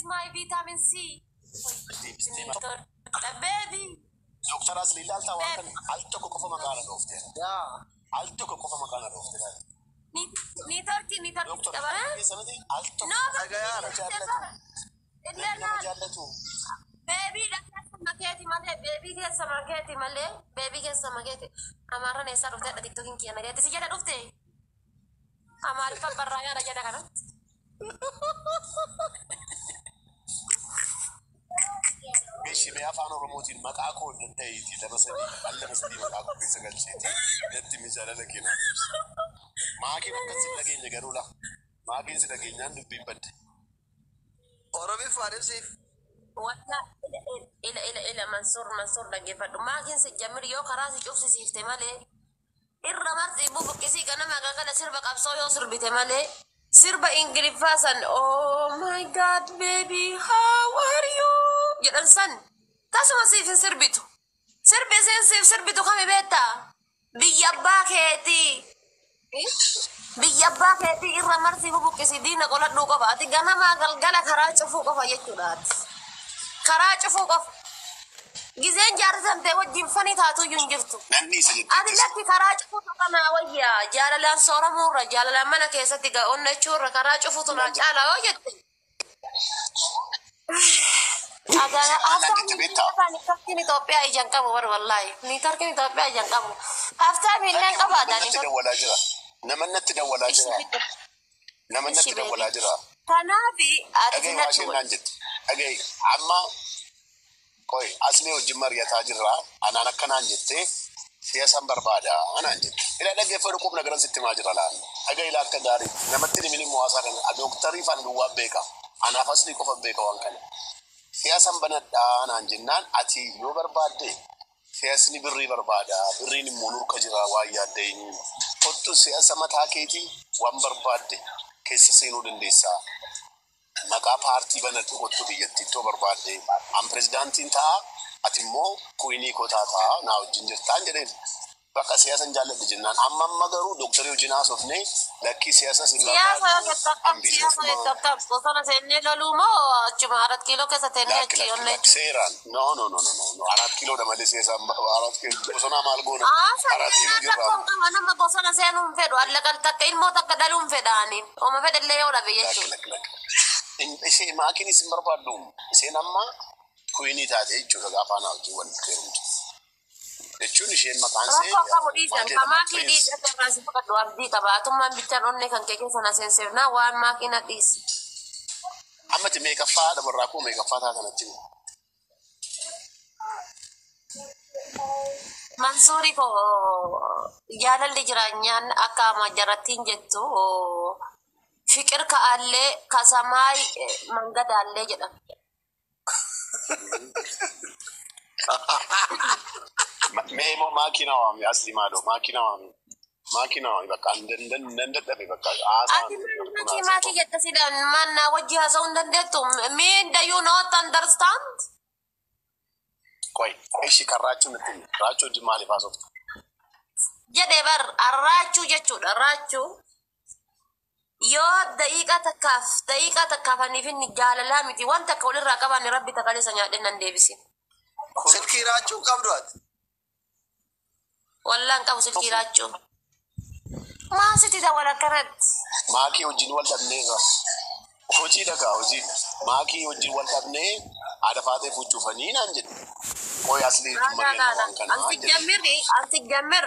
my vitamin C. Baby. Doctor Asli lalta wankan alto ko fa magana dofte. Yeah. Alto ko fa magana dofte. Ni torki tabara. Alto. No. Jallatu. Baby maketi male baby ke sama maketi amara ne saru ta tiktokin kiana dia si jada dofte. Amal fa baraya ra jada kana. Bishi me afano romotin makako ntaiti da masali Allah masali makako bi sagal sheti netti misala da kina maki nan kasin da genya garula maki su da genya dubbi badde orobi farisif wala ila mansur da gefadu maki se jamir yo karasi jobsi sifte male irra marti bubu kisi kana magagala sirba qabso yo sirbite male sirba ingrifasan. Oh my god baby how are you jedhan san tasuma sifin sirbitu kami beta biyya baaketi irra marti bubuqqisi diina qoladhuu qofa ati ganama galgala karaa cufuu qofa jechuudhaati karaa cufuu qofa gizeen jaarratamtee wajjin fanii taatuyyuu hin jirtu ati lakki karaa cufuutu kanaa wayyaa jaalalaan sooramuurra jaalalaan mana keessatti onnachuurra karaa cufuutu naa caalaa yoo jette agara aftaan Itoophiyaa ijaan qabu bar wallahi ni tarkin Itoophiyaa ijaan qabu aftaan milleen qabaadani namannatti dawwalaa jira kanaafi ati agay amma koy asli hojii mariyataa jirra anaan akkanaan jette siyaasan barbaada anaan jette ila dhaggeeffadhu qubna garan sitti maa jira laan agay ila akka gaarii namatti nimini muwaasaa kana dooktarii fan duwwaa beeka anaaf asli qofa beeka waan kana siyaasan banadhaa anaan jennaan ati yoo barbaadde siyaasni birrii barbaada birriin immoo nurka jira waa yaaddeenyi kottu siyaasa mataa keetii waan barbaadde keessa seenuu dandeessaa maqaa paartii banatu kottu biyyattii too barbaadde an pirezidaantiin ta'a ati immoo kuinii kotaa ta'a naa wajjin jirtaan jedheen bakka siyaasan jaalladhe jennaan amma garuu dooktarii wajjin haasofne lakkii siyaasa sin siyaasa bosona seennee galuu moo achuma 4 kiiloo keessa teennee achi onne seeraan no 4 kiiloo da malee siyaasa 4 kiiloo bosona maal goona 4 kiiloo jirra nama bosona seenuu hin fedhu allaqal takka ilmoo takka dhaluu hin fedhaani oma fedhallee yoo dhabe jechuudha ishee maakiin isin barbaaddu isheen amma kuinii taate jechuudha gaafa naa wajjin walitti keerumti jechuun isheen maqaan see qabu dhiisan ka maakii dhiisa irraasi fudhadhu abdii qaba atummaan bichaan onne kan kee keessa na seenseefnaa waan maakii na dhiisi ammati meeqaffaa dabarraa koo meeqaffaa taa kanatti Mansuuri ko jaalalli jiraanyaan akka majarattiin jettu fikir ka'allee kasamaay mangadaallee jedhama. Memo makina wami asli mado makina wami bakka ndaddabe bakka ati maki jetta sidan manna wajji hasaw ndaddetu me do you not understand koy ishi karrachu natin rachu di mali fasof jede bar arrachu jechuudha arrachu yoo daqiiqa takkaaf aniifin jaalalaa miti wanta akka walirraa qaban rabbi takaleessa nyaadhennan deebisin silkii raachuu qabdu ati wallaan qabu silkii raachuu maasiti dawwala akkanatti maakii wajjin wal dhabneerra hojii dhagaa hojii maakii wajjin wal dhabnee haadha faatee fuchuufanii naan jedhe koy asli anti jammir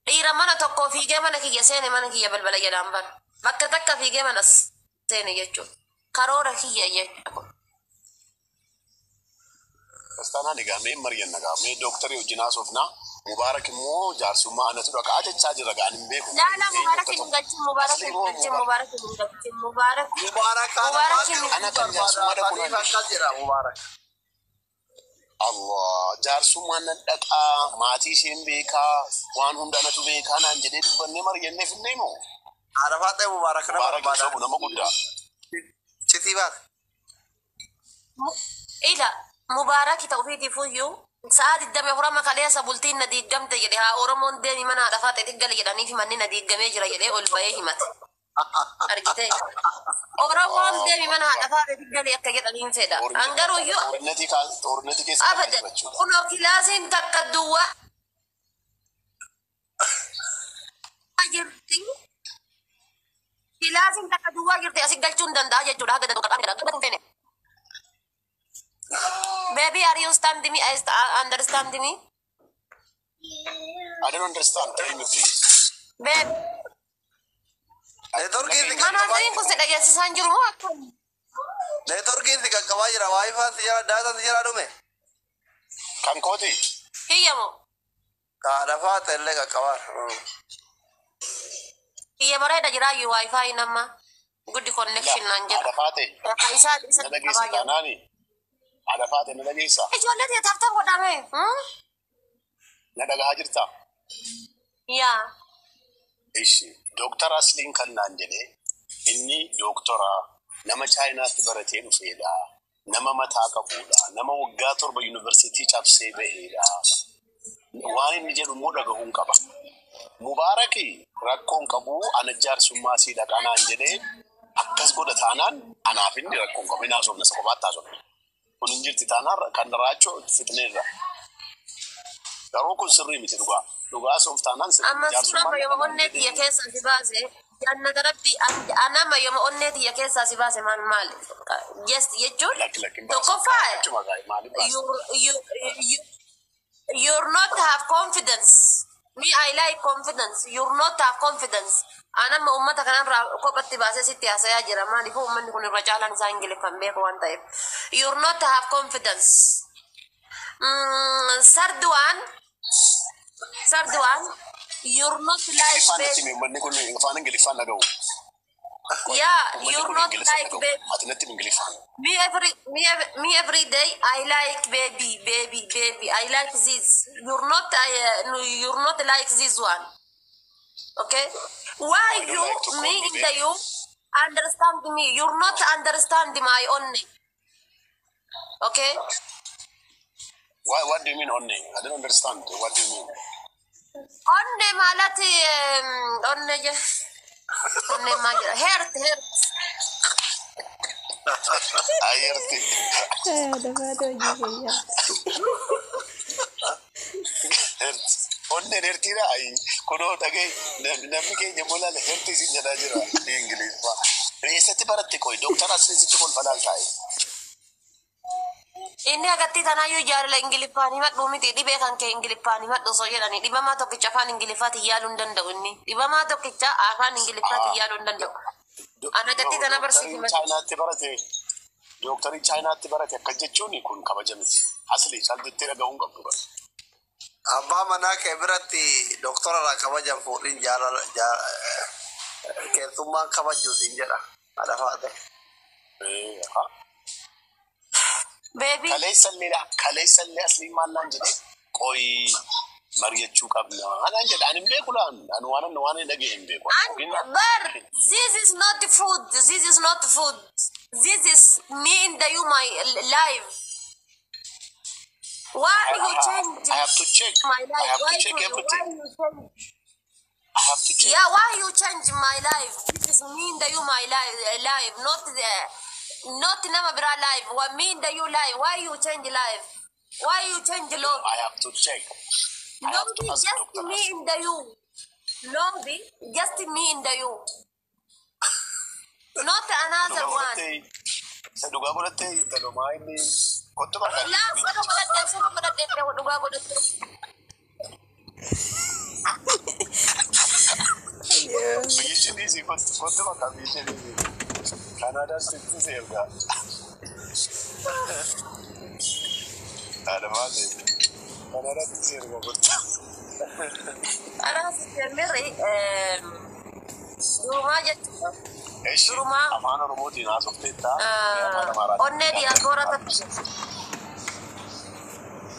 dhiira mana tokko fiigee mana kiyya seene mana kiyya balbala jedhaan bar bakka takka fiigee mana seene jechuudha karoora kiyya jechuudha Astana digamee mariyan nagamee doktari wajjin haasofnaa Mubarak immoo jaarsummaa anatu dhagaa jechaa jira gaan hin beeku. Lala Mubarak hin galchin Mubarak. Ana kan jaarsummaa dhaquu jira Mubarak. Allah jaarsummaan nan dhaqaa maatii isheen beekaa waan hunda anatu beekaa naan jedhee dubbannee mariyanneef hin deemu. Arafaa ta'e Mubarak nama guddaa. Citii baata. Ila Mubarak ta'uufiitiif iyyuu saat iddame horama kaleessa bultiin na diigamte jedhe haa Oromoon deemi mana haadha faate tiggali jedhanii fi manni na diigamee jira jedhee ol ba'ee himate. argite Oromoon deemi mana haadha faadha galee akka jedhaniin fedha angaruyyuu Xornati keessa abadan kunoo kilaasiin takka duwwaa jirti kilaasiin takka duwwaa jirti asii galchuu hin danda'a jechuudha haga dadhabuu fene baby are you understand me understand me I don't understand. Tell me please. baby mana asiin kun sedha geessisaan jiru moo akkam Networkiin si qaqqabaa jira. Waayifaan si jala daataan si jala dhume. Kan kooti. hiyyamo Kaadhafaa ta'ellee qaqqabaa. hiyya bareeda jiraayyuu wifi nama good connection naan jedha Adafate. isaa Nada geessa taanaani. Adafate nada geessa. ijoollee ta'e taaftan godhame Nada gahaa jirta. yaa Ishi. Doktara Asliin kan naan jedhe inni doktora nama Chaayinaatti baratee dhufeedha. Nama mataa qabuudha. Nama waggaa 7 yuunivarsiitii cabsee baheedha. Waan inni jedhu immoo dhagahuun qaba. Mubaaraki rakkoon qabu ana jaarsummaa sii dhaqanaan jedhee akkas godha taanaan anaaf inni rakkoon qabu inni haasofna isa kophaatti haasofna. Kun hin jirti taanaan kan raachoo fitneerra. Garuu kun sirrii miti dhugaa. Dhugaa soof taanaan amma suurama yoo onnee xiyya keessaa si baase jannata rabbi anama yoo onnee xiyya keessaa si baase maal yes jechuun tokkoffaa you're not have confidence me I like confidence you're not have confidence anama ummata kanarraa kophatti baasee sitti haasayaa jira maaliif ummanni kun irra caalaan isaa ingiliffaan beeku waan ta'eef you're not have confidence third one you're not like baby yeah you're not like baby me every day I like baby I like this you're not like this one okay why you me in the you understand me you're not understand my own okay What do you mean onne? I don't understand. What do you mean? onne malati onne je onne majra hert I hear it. Onne hertira ai kono tage namni keenya molal herti si jada jira English ba. Reesatti baratte koi doctor asisitti kon falal ta'i. inni agatti tanaayyuu jaalala ingiliffaan himadhu miti dhibee kan kee ingiliffaan himadhu osoo jedhani dhibamaa tokkicha afaan ingiliffaatti yaaluu hin danda'u inni dhibamaa tokkicha afaan ingiliffaatti yaaluu hin danda'u ana gatti tana barsiifama Chaayinaatti barate dooktarii Chaayinaatti barate akka jechuun kun kabaja miti asli salditti dhagahuun qabdu bara. Abbaa manaa kee biratti doktorarraa kabajan fuudhin jaalala keessummaan kabajuu siin jedha. Adafaa ta'e. baby Kaleessallee asli maallaan jedhe qoyi mari'achuu qabna. Anaan jedha ani hin beeku laan ani waan hin dhagee hin beeku. but this is not food this is me in the you my life why you change I have to check. my life I have why to check you everything. I have to check. yeah why you change my life this is me in the you my life not nama bira life what me in the you life why you change life why you change love I have to check. I have to Lobby, ask just doctor. me in the you. Lobby, just me in the you. Not another one. Sa dhugaa godhattee talumaa inni kottu bakka. La, solo godhattee, dhugaa godhattee. Biyyi shiniisi kottu bakka biyyi shiniisi. Kanaadaa sitti seergaa. Haadha maali? Kanaadaa sitti seergaa kottu. Anas mirri durumaa jechuudha. Durumaa Afaan Oromootiin haasofteetta. onnee diyaaspoora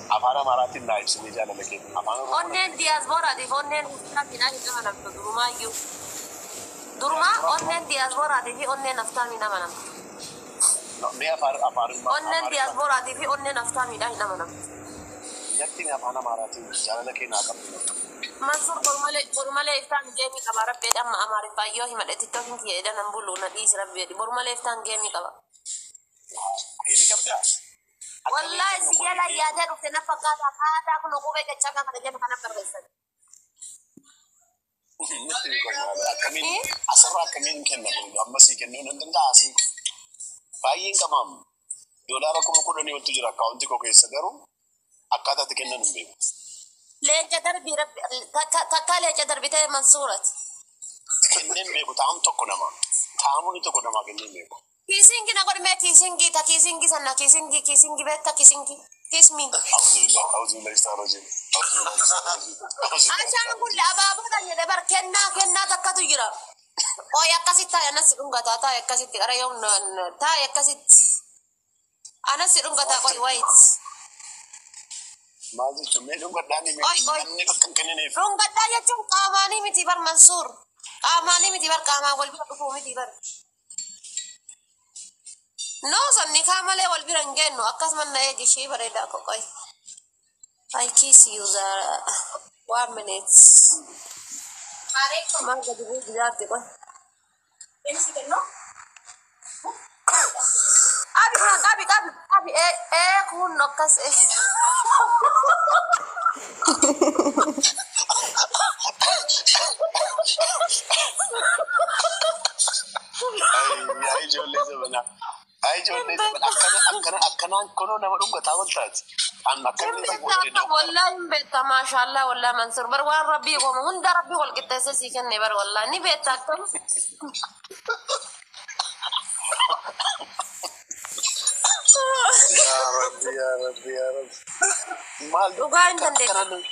Afaan Amaaraatiin naa ibsinee jaalala keenya. Afaan Oromoo. onneen diyaaspooratiif onneen aftaamiidhaan hin amanamtu durumaayyuu. Durumaa onneen diyaaspooraatii fi onneen aftaamiin amanamtu. Mee afaan Onneen diyaaspooraatii fi onneen aftaamiidhaan hin amanamtu. Natti afaan Amaaraatiin jaalala keenya haa qabnu. Mansur bormale iftaan geemi qaba rabbi amma amari baayyo himade tiktokin ki edan ambulu na dis rabbi bormale iftaan geemi qaba Ini kabda. wallahi sigela yaade rufte na fakata kada kuno kube kachaka kana jen kana perbesan Nuti ko na kamin asara kamin kenna amma si kenno nan dasi. Bayin kamam. Dolara kuma kudani wal tujra account ko kaysa garu. Akata tikenna numbe. leja darbi rabbi takka leja darbi tay mansurat Kennen be ko tam tokko nama. Tamuni tokko nama kennen be ko. kisingi na god me kisingi ta kisingi sanna kisingi betta kisingi kismi أعوذ بالله استعرجين ashan kulli ababu da ne bar kenna takka tujira o yakkasit ta yana sidunga ta yakkasit ara yon ta yakkasit ana sidunga ta koy wait ما زلت ميدو قدامي من كان كنني runga da ya chung kamani miti bar mansur kamani miti bar kama wal bi ko miti bar no sonni kamale wal bi rangenno akkas man na yegi shi bare da ko koy I kiss you the 1 minute. Manga di bugi dati ko. Pensi che no? Abi kun nokas أي جولة زمنا أي جولة زمنا أكنا كنا نمرون قتابلتات أنا كنا والله بيتا ما شاء الله والله منصور بر وان ربي قوم هند ربي والقطة سيكن نبر والله ني بيتا كم يا ربي يا ربي يا ربي مال دوغان دندك